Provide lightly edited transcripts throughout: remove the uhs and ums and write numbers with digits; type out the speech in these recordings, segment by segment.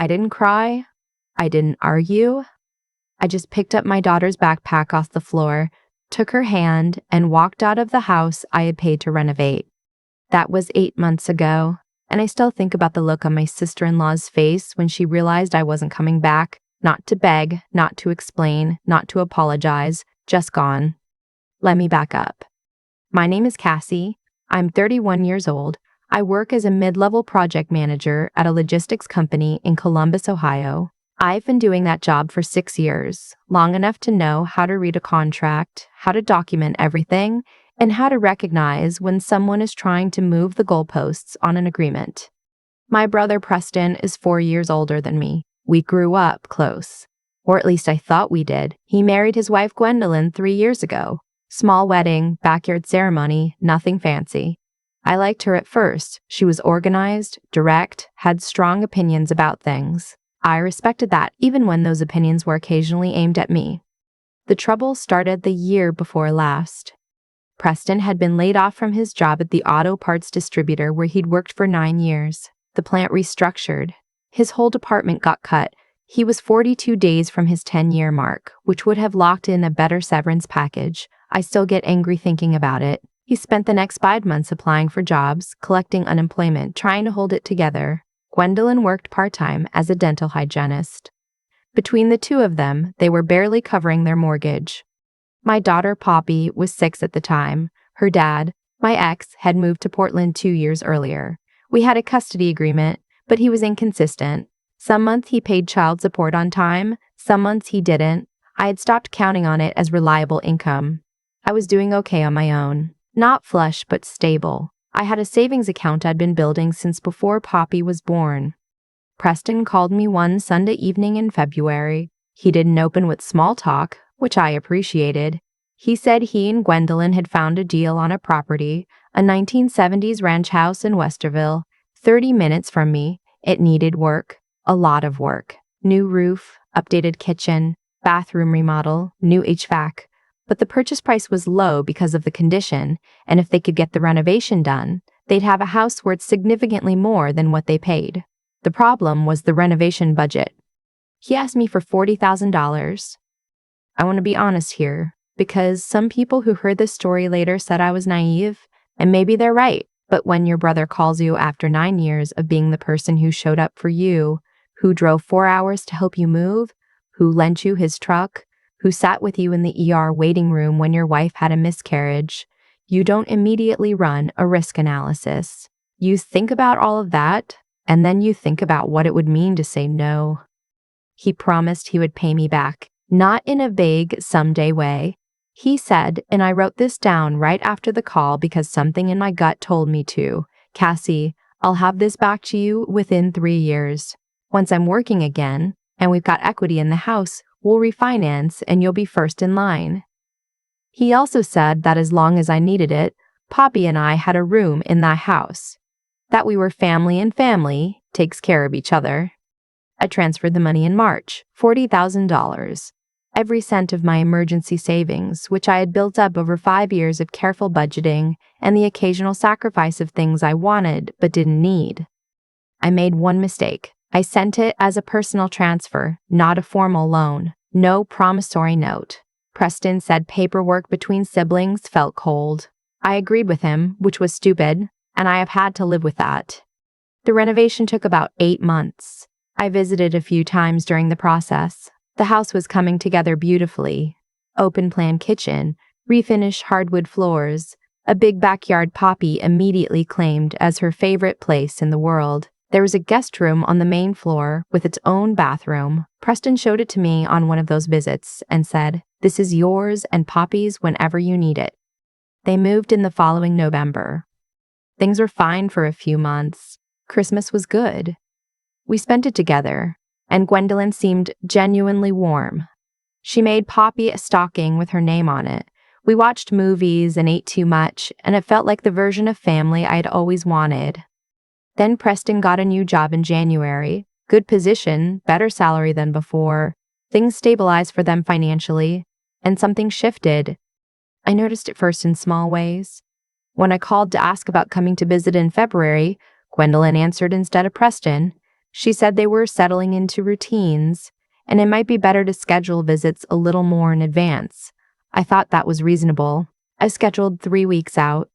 I didn't cry. I didn't argue. I just picked up my daughter's backpack off the floor, took her hand, and walked out of the house I had paid to renovate. That was 8 months ago, and I still think about the look on my sister-in-law's face when she realized I wasn't coming back, not to beg, not to explain, not to apologize, just gone. Let me back up. My name is Cassie. I'm 31 years old. I work as a mid-level project manager at a logistics company in Columbus, Ohio. I've been doing that job for 6 years, long enough to know how to read a contract, how to document everything, and how to recognize when someone is trying to move the goalposts on an agreement. My brother Preston is 4 years older than me. We grew up close. Or at least I thought we did. He married his wife Gwendolyn 3 years ago. Small wedding, backyard ceremony, nothing fancy. I liked her at first. She was organized, direct, had strong opinions about things. I respected that, even when those opinions were occasionally aimed at me. The trouble started the year before last. Preston had been laid off from his job at the auto parts distributor where he'd worked for 9 years. The plant restructured. His whole department got cut. He was 42 days from his 10-year mark, which would have locked in a better severance package. I still get angry thinking about it. He spent the next 5 months applying for jobs, collecting unemployment, trying to hold it together. Gwendolyn worked part-time as a dental hygienist. Between the two of them, they were barely covering their mortgage. My daughter Poppy was 6 at the time. Her dad, my ex, had moved to Portland 2 years earlier. We had a custody agreement, but he was inconsistent. Some months he paid child support on time, some months he didn't. I had stopped counting on it as reliable income. I was doing okay on my own. Not flush, but stable. I had a savings account I'd been building since before Poppy was born. Preston called me one Sunday evening in February. He didn't open with small talk, which I appreciated. He said he and Gwendolyn had found a deal on a property, a 1970s ranch house in Westerville, 30 minutes from me. It needed work, a lot of work. New roof, updated kitchen, bathroom remodel, new HVAC. But the purchase price was low because of the condition, and if they could get the renovation done, they'd have a house worth significantly more than what they paid. The problem was the renovation budget. He asked me for $40,000. I want to be honest here, because some people who heard this story later said I was naive, and maybe they're right. But when your brother calls you after 9 years of being the person who showed up for you, who drove 4 hours to help you move, who lent you his truck, who sat with you in the ER waiting room when your wife had a miscarriage, you don't immediately run a risk analysis. You think about all of that, and then you think about what it would mean to say no. He promised he would pay me back, not in a vague someday way. He said, and I wrote this down right after the call because something in my gut told me to, Cassie, I'll have this back to you within 3 years. Once I'm working again, and we've got equity in the house, we'll refinance and you'll be first in line. He also said that as long as I needed it, Poppy and I had a room in that house. That we were family and family takes care of each other. I transferred the money in March, $40,000. Every cent of my emergency savings, which I had built up over 5 years of careful budgeting and the occasional sacrifice of things I wanted but didn't need. I made one mistake. I sent it as a personal transfer, not a formal loan. No promissory note. Preston said paperwork between siblings felt cold. I agreed with him, which was stupid, and I have had to live with that. The renovation took about 8 months. I visited a few times during the process. The house was coming together beautifully. Open-plan kitchen, refinished hardwood floors, a big backyard Poppy immediately claimed as her favorite place in the world. There was a guest room on the main floor with its own bathroom. Preston showed it to me on one of those visits and said, "This is yours and Poppy's whenever you need it." They moved in the following November. Things were fine for a few months. Christmas was good. We spent it together, and Gwendolyn seemed genuinely warm. She made Poppy a stocking with her name on it. We watched movies and ate too much, and it felt like the version of family I had always wanted. Then Preston got a new job in January. Good position, better salary than before. Things stabilized for them financially, and something shifted. I noticed it first in small ways. When I called to ask about coming to visit in February, Gwendolyn answered instead of Preston. She said they were settling into routines, and it might be better to schedule visits a little more in advance. I thought that was reasonable. I scheduled 3 weeks out.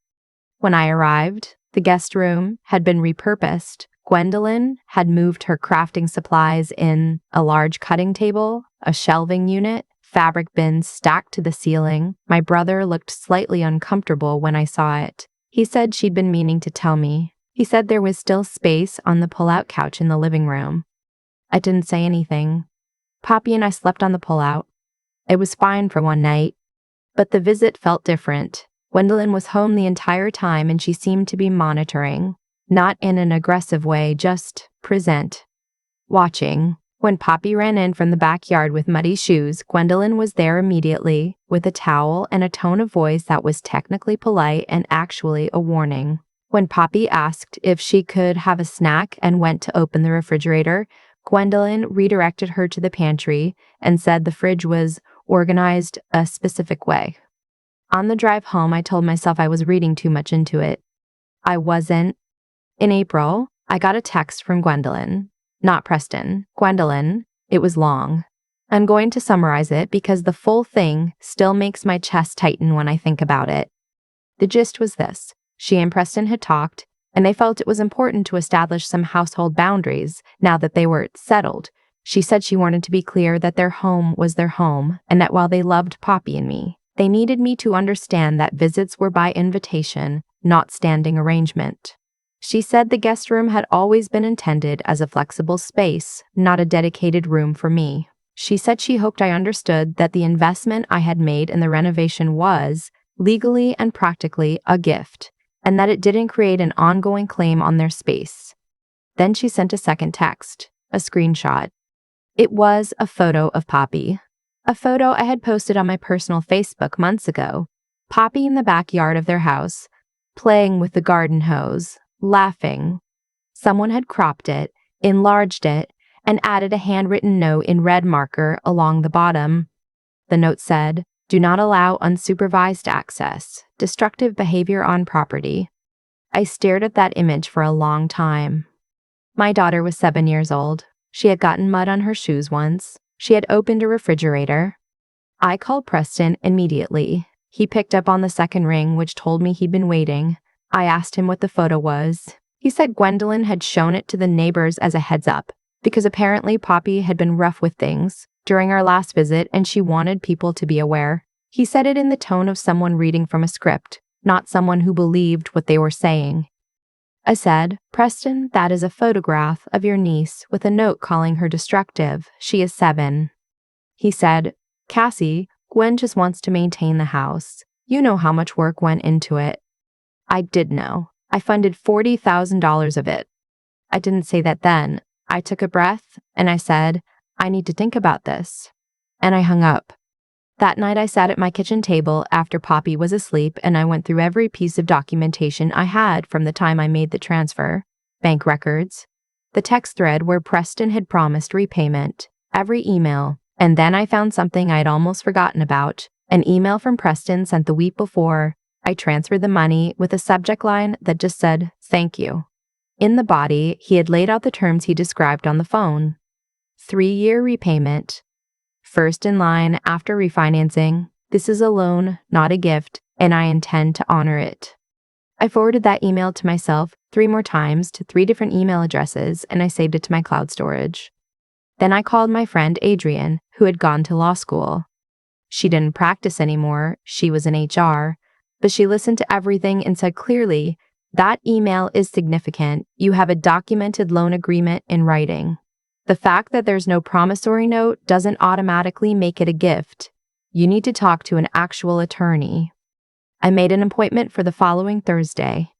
When I arrived, the guest room had been repurposed. Gwendolyn had moved her crafting supplies in a large cutting table, a shelving unit, fabric bins stacked to the ceiling. My brother looked slightly uncomfortable when I saw it. He said she'd been meaning to tell me. He said there was still space on the pull-out couch in the living room. I didn't say anything. Poppy and I slept on the pull-out. It was fine for one night, but the visit felt different. Gwendolyn was home the entire time and she seemed to be monitoring. Not in an aggressive way, just present. Watching. When Poppy ran in from the backyard with muddy shoes, Gwendolyn was there immediately, with a towel and a tone of voice that was technically polite and actually a warning. When Poppy asked if she could have a snack and went to open the refrigerator, Gwendolyn redirected her to the pantry and said the fridge was organized a specific way. On the drive home, I told myself I was reading too much into it. I wasn't. In April, I got a text from Gwendolyn. Not Preston. Gwendolyn. It was long. I'm going to summarize it because the full thing still makes my chest tighten when I think about it. The gist was this. She and Preston had talked, and they felt it was important to establish some household boundaries now that they were settled. She said she wanted to be clear that their home was their home, and that while they loved Poppy and me, they needed me to understand that visits were by invitation, not standing arrangement. She said the guest room had always been intended as a flexible space, not a dedicated room for me. She said she hoped I understood that the investment I had made in the renovation was, legally and practically, a gift, and that it didn't create an ongoing claim on their space. Then she sent a second text, a screenshot. It was a photo of Poppy. A photo I had posted on my personal Facebook months ago. Poppy in the backyard of their house, playing with the garden hose, laughing. Someone had cropped it, enlarged it, and added a handwritten note in red marker along the bottom. The note said, "Do not allow unsupervised access. Destructive behavior on property." I stared at that image for a long time. My daughter was 7 years old. She had gotten mud on her shoes once. She had opened a refrigerator. I called Preston immediately. He picked up on the second ring, which told me he'd been waiting. I asked him what the photo was. He said Gwendolyn had shown it to the neighbors as a heads up, because apparently Poppy had been rough with things during our last visit and she wanted people to be aware. He said it in the tone of someone reading from a script, not someone who believed what they were saying. I said, "Preston, that is a photograph of your niece with a note calling her destructive. She is 7. He said, "Cassie, Gwen just wants to maintain the house. You know how much work went into it." I did know. I funded $40,000 of it. I didn't say that then. I took a breath and I said, "I need to think about this." And I hung up. That night I sat at my kitchen table after Poppy was asleep and I went through every piece of documentation I had from the time I made the transfer. Bank records, the text thread where Preston had promised repayment, every email, and then I found something I'd almost forgotten about, an email from Preston sent the week before. I transferred the money with a subject line that just said, "Thank you." In the body, he had laid out the terms he described on the phone. 3-year repayment. First in line after refinancing. This is a loan, not a gift, and I intend to honor it. I forwarded that email to myself 3 more times to 3 different email addresses, and I saved it to my cloud storage. Then I called my friend Adrienne, who had gone to law school. She didn't practice anymore, she was in HR, but she listened to everything and said clearly, "That email is significant. You have a documented loan agreement in writing. The fact that there's no promissory note doesn't automatically make it a gift. You need to talk to an actual attorney." I made an appointment for the following Thursday.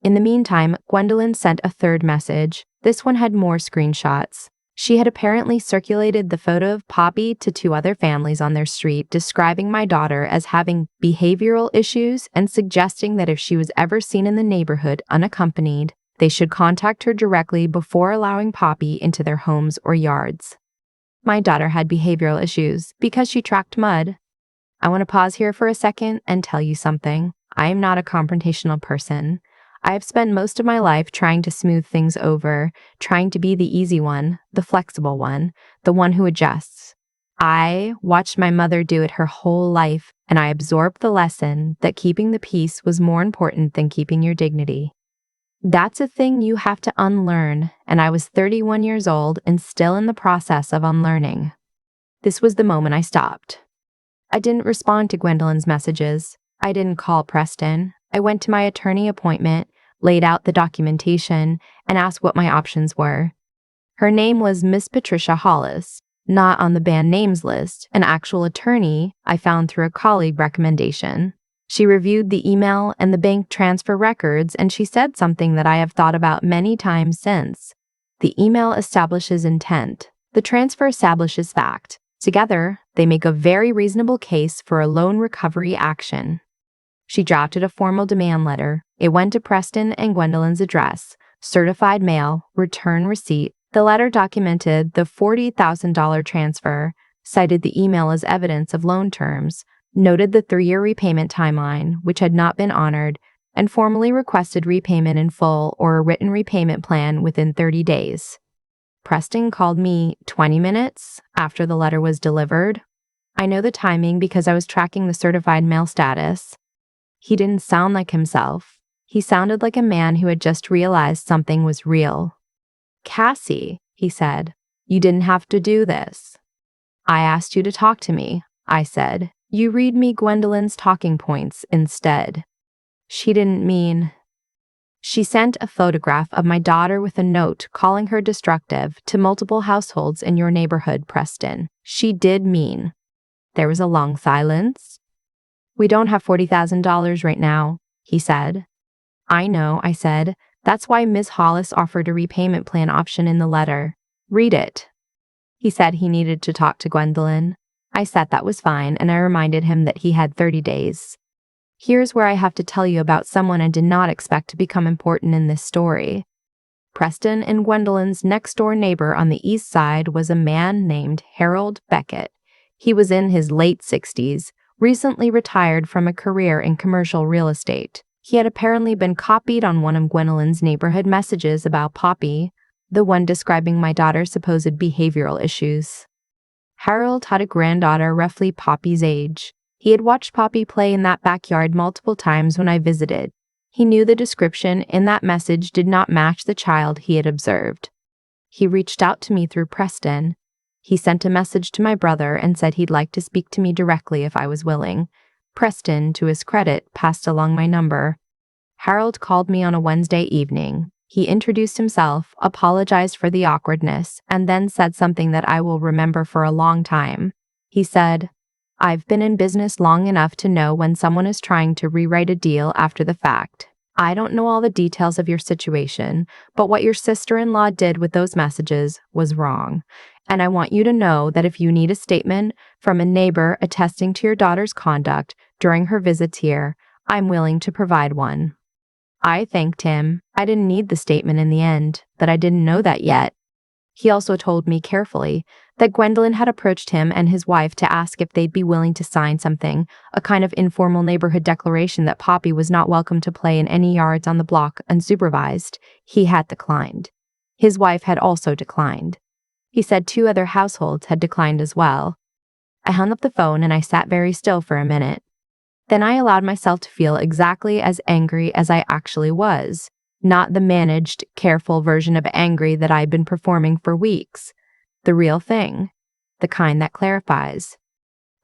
In the meantime, Gwendolyn sent a third message. This one had more screenshots. She had apparently circulated the photo of Poppy to 2 other families on their street, describing my daughter as having behavioral issues and suggesting that if she was ever seen in the neighborhood unaccompanied, they should contact her directly before allowing Poppy into their homes or yards. My daughter had behavioral issues because she tracked mud. I want to pause here for a second and tell you something. I am not a confrontational person. I have spent most of my life trying to smooth things over, trying to be the easy one, the flexible one, the one who adjusts. I watched my mother do it her whole life, and I absorbed the lesson that keeping the peace was more important than keeping your dignity. That's a thing you have to unlearn, and I was 31 years old and still in the process of unlearning. This was the moment I stopped. I didn't respond to Gwendolyn's messages. I didn't call Preston. I went to my attorney appointment, laid out the documentation, and asked what my options were. Her name was Miss Patricia Hollis, not on the band names list, an actual attorney I found through a colleague recommendation. She reviewed the email and the bank transfer records, and she said something that I have thought about many times since. The email establishes intent. The transfer establishes fact. Together, they make a very reasonable case for a loan recovery action. She drafted a formal demand letter. It went to Preston and Gwendolyn's address, certified mail, return receipt. The letter documented the $40,000 transfer, cited the email as evidence of loan terms, noted the 3-year repayment timeline, which had not been honored, and formally requested repayment in full or a written repayment plan within 30 days. Preston called me 20 minutes after the letter was delivered. I know the timing because I was tracking the certified mail status. He didn't sound like himself. He sounded like a man who had just realized something was real. "Cassie," he said, "you didn't have to do this." "I asked you to talk to me," I said. "You read me Gwendolyn's talking points instead." She didn't mean. She sent a photograph of my daughter with a note calling her destructive to multiple households in your neighborhood, Preston. She did mean. There was a long silence. "We don't have $40,000 right now," he said. "I know," I said. "That's why Ms. Hollis offered a repayment plan option in the letter. Read it." He said he needed to talk to Gwendolyn. I said that was fine, and I reminded him that he had 30 days. Here's where I have to tell you about someone I did not expect to become important in this story. Preston and Gwendolyn's next-door neighbor on the east side was a man named Harold Beckett. He was in his late 60s, recently retired from a career in commercial real estate. He had apparently been copied on one of Gwendolyn's neighborhood messages about Poppy, the one describing my daughter's supposed behavioral issues. Harold had a granddaughter roughly Poppy's age. He had watched Poppy play in that backyard multiple times when I visited. He knew the description in that message did not match the child he had observed. He reached out to me through Preston. He sent a message to my brother and said he'd like to speak to me directly if I was willing. Preston, to his credit, passed along my number. Harold called me on a Wednesday evening. He introduced himself, apologized for the awkwardness, and then said something that I will remember for a long time. He said, "I've been in business long enough to know when someone is trying to rewrite a deal after the fact. I don't know all the details of your situation, but what your sister-in-law did with those messages was wrong. And I want you to know that if you need a statement from a neighbor attesting to your daughter's conduct during her visits here, I'm willing to provide one." I thanked him. I didn't need the statement in the end, but I didn't know that yet. He also told me carefully that Gwendolyn had approached him and his wife to ask if they'd be willing to sign something, a kind of informal neighborhood declaration that Poppy was not welcome to play in any yards on the block unsupervised. He had declined. His wife had also declined. He said 2 other households had declined as well. I hung up the phone and I sat very still for a minute. Then I allowed myself to feel exactly as angry as I actually was, not the managed, careful version of angry that I'd been performing for weeks. The real thing, the kind that clarifies.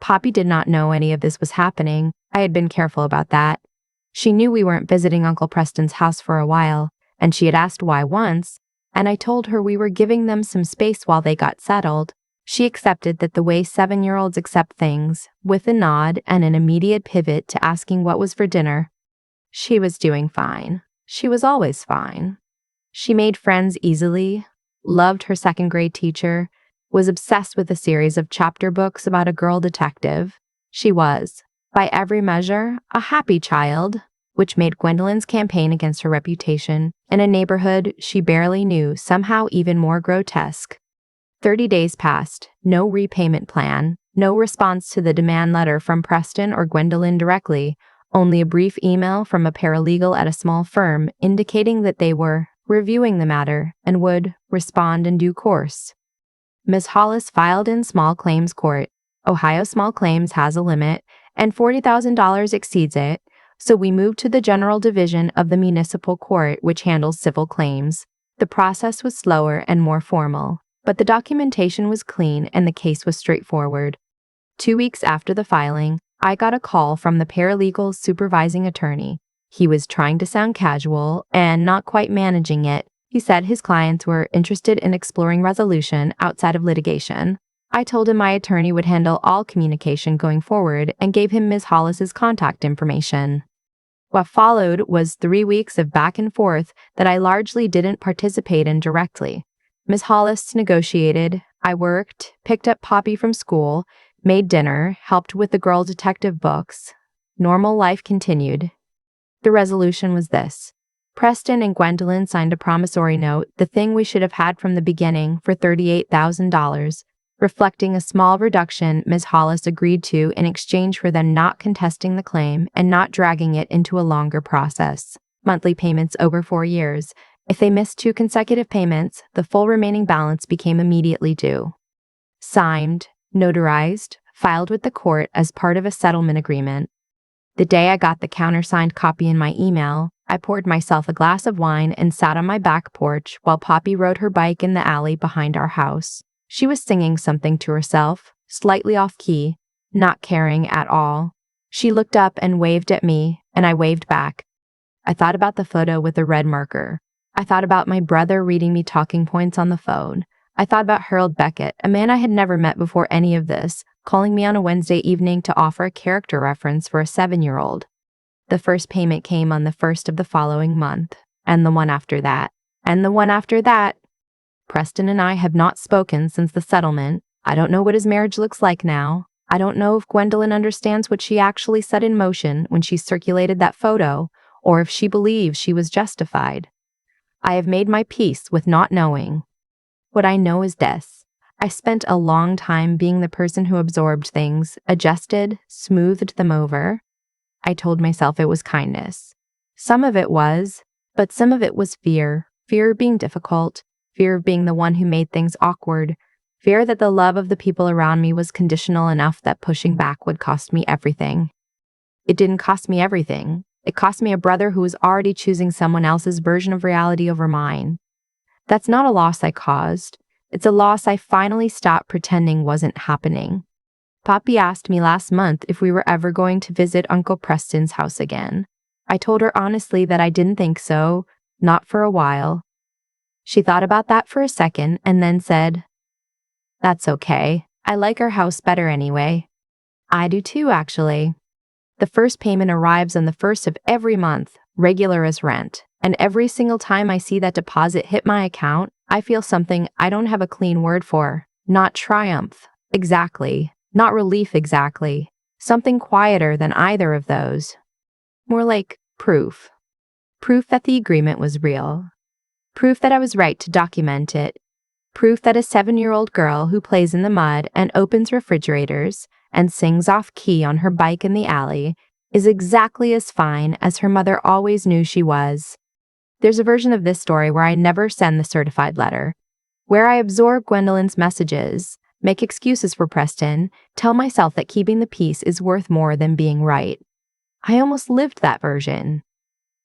Poppy did not know any of this was happening. I had been careful about that. She knew we weren't visiting Uncle Preston's house for a while, and she had asked why once, and I told her we were giving them some space while they got settled. She accepted that the way 7-year-olds accept things, with a nod and an immediate pivot to asking what was for dinner. She was doing fine. She was always fine. She made friends easily, loved her 2nd-grade teacher, was obsessed with a series of chapter books about a girl detective. She was, by every measure, a happy child, which made Gwendolyn's campaign against her reputation in a neighborhood she barely knew somehow even more grotesque. 30 days passed, no repayment plan, no response to the demand letter from Preston or Gwendolyn directly, Only a brief email from a paralegal at a small firm indicating that they were reviewing the matter and would respond in due course. Ms. Hollis filed in small claims court. Ohio small claims has a limit, and $40,000 exceeds it, so we moved to the general division of the municipal court, which handles civil claims. The process was slower and more formal, but the documentation was clean and the case was straightforward. 2 weeks after the filing, I got a call from the paralegal's supervising attorney. He was trying to sound casual and not quite managing it. He said his clients were interested in exploring resolution outside of litigation. I told him my attorney would handle all communication going forward and gave him Ms. Hollis's contact information. What followed was 3 weeks of back and forth that I largely didn't participate in directly. Ms. Hollis negotiated, I worked, picked up Poppy from school, made dinner, helped with the girl detective books. Normal life continued. The resolution was this. Preston and Gwendolyn signed a promissory note, the thing we should have had from the beginning, for $38,000, reflecting a small reduction Ms. Hollis agreed to in exchange for them not contesting the claim and not dragging it into a longer process. Monthly payments over 4 years. If they missed 2 consecutive payments, the full remaining balance became immediately due. Signed, notarized, filed with the court as part of a settlement agreement. The day I got the countersigned copy in my email, I poured myself a glass of wine and sat on my back porch while Poppy rode her bike in the alley behind our house. She was singing something to herself, slightly off key, not caring at all. She looked up and waved at me, and I waved back. I thought about the photo with the red marker. I thought about my brother reading me talking points on the phone. I thought about Harold Beckett, a man I had never met before any of this, calling me on a Wednesday evening to offer a character reference for a 7-year-old. The first payment came on the 1st of the following month, and the one after that, and the one after that. Preston and I have not spoken since the settlement. I don't know what his marriage looks like now. I don't know if Gwendolyn understands what she actually set in motion when she circulated that photo, or if she believes she was justified. I have made my peace with not knowing. What I know is this. I spent a long time being the person who absorbed things, adjusted, smoothed them over. I told myself it was kindness. Some of it was, but some of it was fear. Fear of being difficult, fear of being the one who made things awkward, fear that the love of the people around me was conditional enough that pushing back would cost me everything. It didn't cost me everything. It cost me a brother who was already choosing someone else's version of reality over mine. That's not a loss I caused. It's a loss I finally stopped pretending wasn't happening. Poppy asked me last month if we were ever going to visit Uncle Preston's house again. I told her honestly that I didn't think so, not for a while. She thought about that for a second and then said, "That's okay. I like our house better anyway." I do too, actually. The first payment arrives on the 1st of every month, regular as rent, and every single time I see that deposit hit my account, I feel something I don't have a clean word for. Not triumph, exactly. Not relief, exactly. Something quieter than either of those. More like proof. Proof that the agreement was real. Proof that I was right to document it. Proof that a 7-year-old girl who plays in the mud and opens refrigerators and sings off key on her bike in the alley is exactly as fine as her mother always knew she was. There's a version of this story where I never send the certified letter, where I absorb Gwendolyn's messages, make excuses for Preston, tell myself that keeping the peace is worth more than being right. I almost lived that version.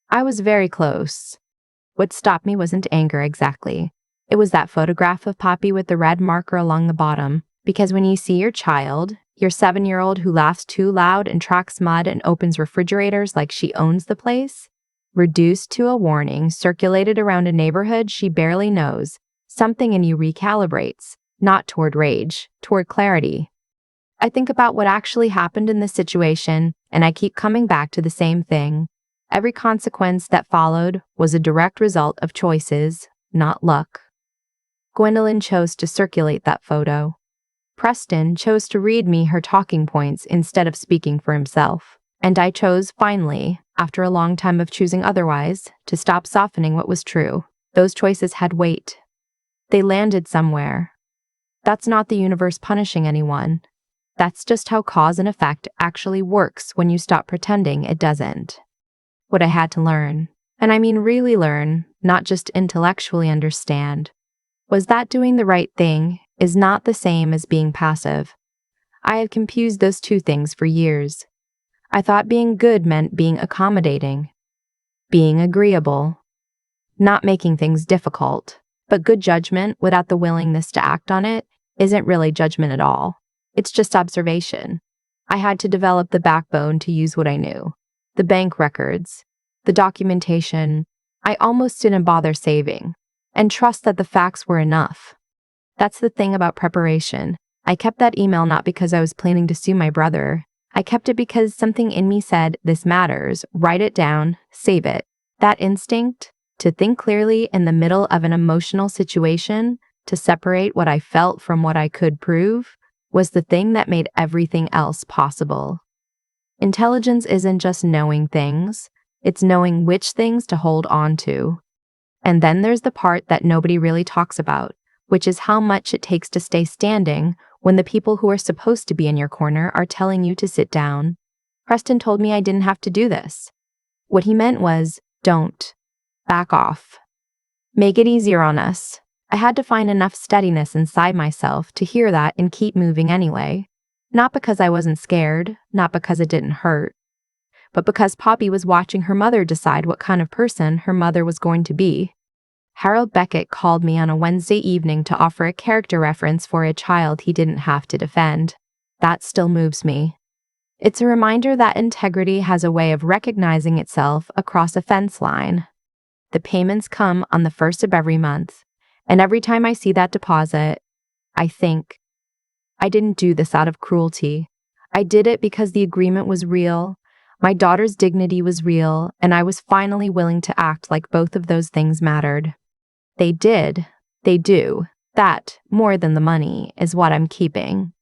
I was very close. What stopped me wasn't anger exactly. It was that photograph of Poppy with the red marker along the bottom, because when you see your child, your 7-year-old who laughs too loud and tracks mud and opens refrigerators like she owns the place, reduced to a warning circulated around a neighborhood she barely knows, something in you recalibrates, not toward rage, toward clarity. I think about what actually happened in this situation, and I keep coming back to the same thing. Every consequence that followed was a direct result of choices, not luck. Gwendolyn chose to circulate that photo. Preston chose to read me her talking points instead of speaking for himself. And I chose, finally, after a long time of choosing otherwise, to stop softening what was true. Those choices had weight. They landed somewhere. That's not the universe punishing anyone. That's just how cause and effect actually works when you stop pretending it doesn't. What I had to learn, and I mean really learn, not just intellectually understand, was that doing the right thing is not the same as being passive. I had confused those two things for years. I thought being good meant being accommodating, being agreeable, not making things difficult. But good judgment without the willingness to act on it isn't really judgment at all. It's just observation. I had to develop the backbone to use what I knew. The bank records, the documentation, I almost didn't bother saving, and trust that the facts were enough. That's the thing about preparation. I kept that email not because I was planning to sue my brother. I kept it because something in me said, this matters, write it down, save it. That instinct, to think clearly in the middle of an emotional situation, to separate what I felt from what I could prove, was the thing that made everything else possible. Intelligence isn't just knowing things, it's knowing which things to hold on to. And then there's the part that nobody really talks about, which is how much it takes to stay standing when the people who are supposed to be in your corner are telling you to sit down. Preston told me I didn't have to do this. What he meant was, don't. Back off. Make it easier on us. I had to find enough steadiness inside myself to hear that and keep moving anyway. Not because I wasn't scared, not because it didn't hurt, but because Poppy was watching her mother decide what kind of person her mother was going to be. Harold Beckett called me on a Wednesday evening to offer a character reference for a child he didn't have to defend. That still moves me. It's a reminder that integrity has a way of recognizing itself across a fence line. The payments come on the first of every month, and every time I see that deposit, I think, I didn't do this out of cruelty. I did it because the agreement was real, my daughter's dignity was real, and I was finally willing to act like both of those things mattered. They did. They do. That, more than the money, is what I'm keeping.